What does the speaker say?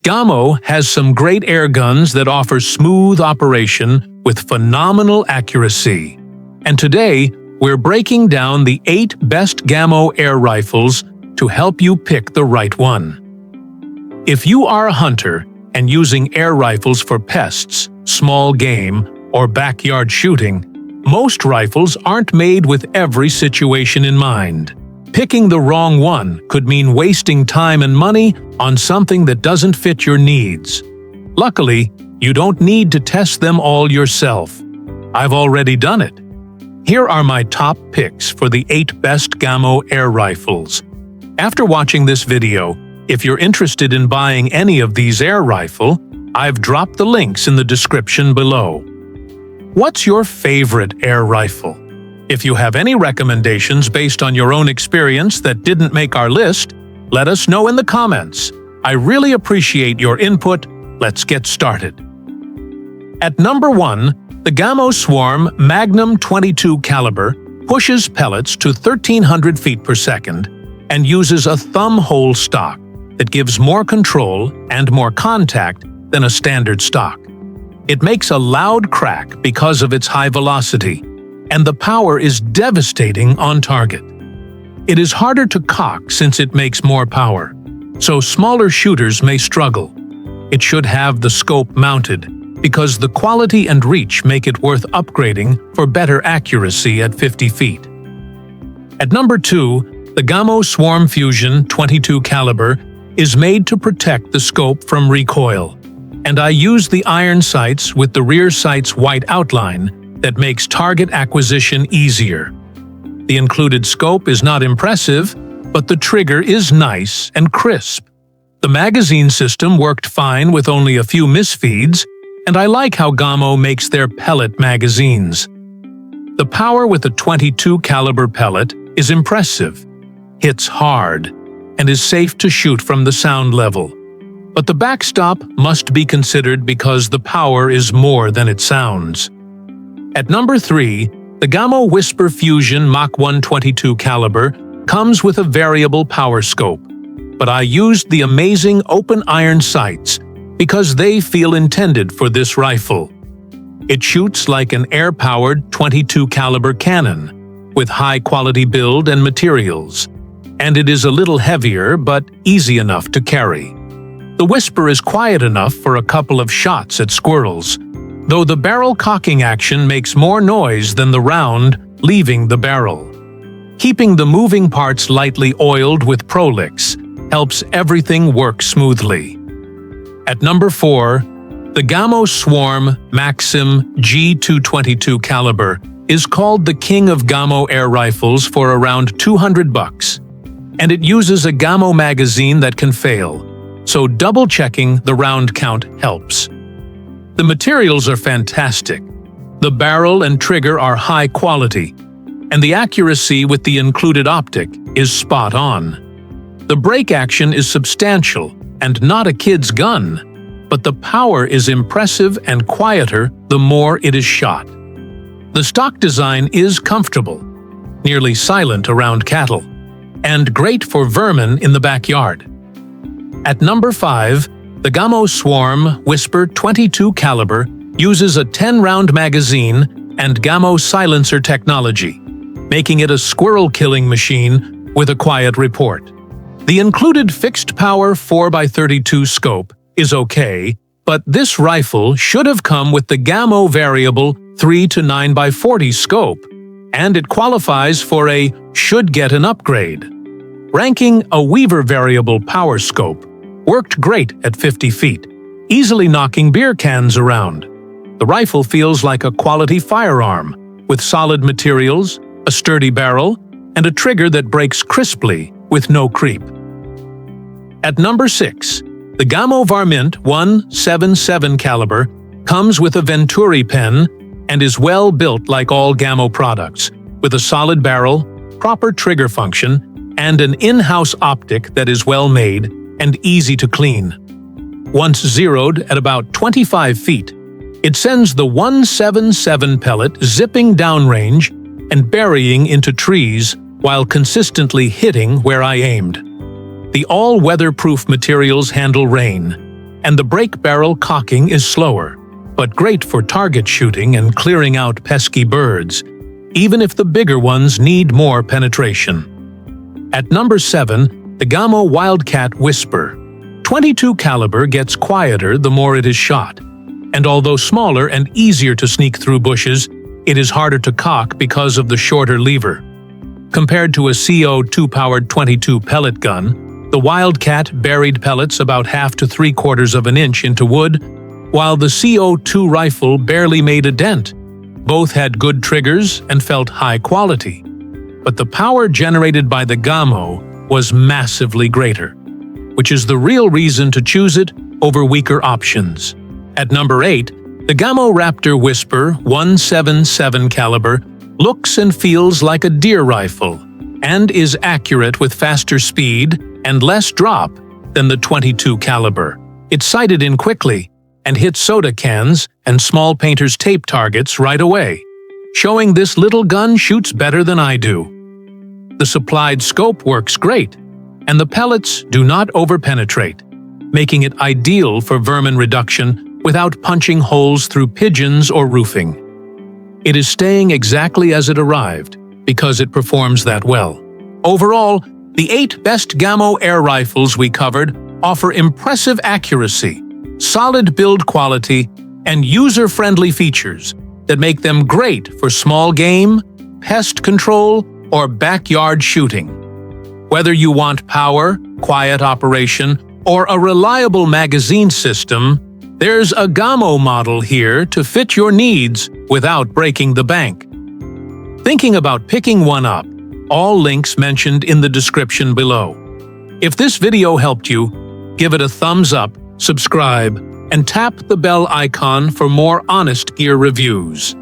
Gamo has some great air guns that offer smooth operation with phenomenal accuracy. And today, we're breaking down the 8 best Gamo Air Rifles to help you pick the right one. If you are a hunter and using air rifles for pests, small game, or backyard shooting, most rifles aren't made with every situation in mind. Picking the wrong one could mean wasting time and money on something that doesn't fit your needs. Luckily, you don't need to test them all yourself. I've already done it. Here are my top picks for the 8 best Gamo Air Rifles. After watching this video, if you're interested in buying any of these air rifle, I've dropped the links in the description below. What's your favorite air rifle? If you have any recommendations based on your own experience that didn't make our list, let us know in the comments. I really appreciate your input. Let's get started. At number 1, the Gamo Swarm Magnum 22 caliber pushes pellets to 1,300 feet per second and uses a thumb hole stock that gives more control and more contact than a standard stock. It makes a loud crack because of its high velocity, and the power is devastating on target. It is harder to cock since it makes more power, so smaller shooters may struggle. It should have the scope mounted, because the quality and reach make it worth upgrading for better accuracy at 50 feet. At number 2, the Gamo Swarm Fusion 22 caliber is made to protect the scope from recoil, and I use the iron sights with the rear sight's white outline that makes target acquisition easier. The included scope is not impressive, but the trigger is nice and crisp. The magazine system worked fine with only a few misfeeds, and I like how Gamo makes their pellet magazines. The power with a 22 caliber pellet is impressive, hits hard, and is safe to shoot from the sound level. But the backstop must be considered because the power is more than it sounds. At number 3, the Gamo Whisper Fusion Mach 122 caliber comes with a variable power scope, but I used the amazing open iron sights because they feel intended for this rifle. It shoots like an air-powered 22 caliber cannon with high-quality build and materials, and it is a little heavier but easy enough to carry. The Whisper is quiet enough for a couple of shots at squirrels, though the barrel cocking action makes more noise than the round leaving the barrel. Keeping the moving parts lightly oiled with Prolix helps everything work smoothly. At number 4, the Gamo Swarm Maxxim G222 caliber is called the king of Gamo air rifles for around $200, and it uses a Gamo magazine that can fail, so double-checking the round count helps. The materials are fantastic. The barrel and trigger are high quality, and the accuracy with the included optic is spot on. The break action is substantial and not a kid's gun, but the power is impressive and quieter the more it is shot. The stock design is comfortable, nearly silent around cattle, and great for vermin in the backyard. At number 5, the Gamo Swarm Whisper 22 caliber uses a 10-round magazine and Gamo silencer technology, making it a squirrel-killing machine with a quiet report. The included fixed-power 4x32 scope is okay, but this rifle should have come with the Gamo variable 3 to 9x40 scope, and it qualifies for a should get an upgrade. Ranking a Weaver variable power scope worked great at 50 feet, easily knocking beer cans around. The rifle feels like a quality firearm, with solid materials, a sturdy barrel, and a trigger that breaks crisply with no creep. At number 6, the Gamo Varmint 177 caliber comes with a Venturi pen and is well built like all Gamo products, with a solid barrel, proper trigger function, and an in-house optic that is well made and easy to clean. Once zeroed at about 25 feet, it sends the 177 pellet zipping downrange and burying into trees while consistently hitting where I aimed. The all-weather-proof materials handle rain, and the brake barrel cocking is slower, but great for target shooting and clearing out pesky birds, even if the bigger ones need more penetration. At number 7, the Gamo Wildcat Whisper. .22 caliber gets quieter the more it is shot, and although smaller and easier to sneak through bushes, it is harder to cock because of the shorter lever. Compared to a CO2-powered .22 pellet gun, the Wildcat buried pellets about 1/2 to 3/4 of an inch into wood, while the CO2 rifle barely made a dent. Both had good triggers and felt high quality. But the power generated by the Gamo was massively greater, which is the real reason to choose it over weaker options. At number 8, the Gamo Raptor Whisper 177 caliber looks and feels like a deer rifle and is accurate with faster speed and less drop than the .22 caliber. It's sighted in quickly and hits soda cans and small painter's tape targets right away, showing this little gun shoots better than I do. The supplied scope works great, and the pellets do not overpenetrate, making it ideal for vermin reduction without punching holes through pigeons or roofing. It is staying exactly as it arrived because it performs that well. Overall, the 8 best Gamo air rifles we covered offer impressive accuracy, solid build quality, and user-friendly features that make them great for small game, pest control, or backyard shooting. Whether you want power, quiet operation, or a reliable magazine system, there's a Gamo model here to fit your needs without breaking the bank. Thinking about picking one up? All links mentioned in the description below. If this video helped you, give it a thumbs up, subscribe, and tap the bell icon for more honest gear reviews.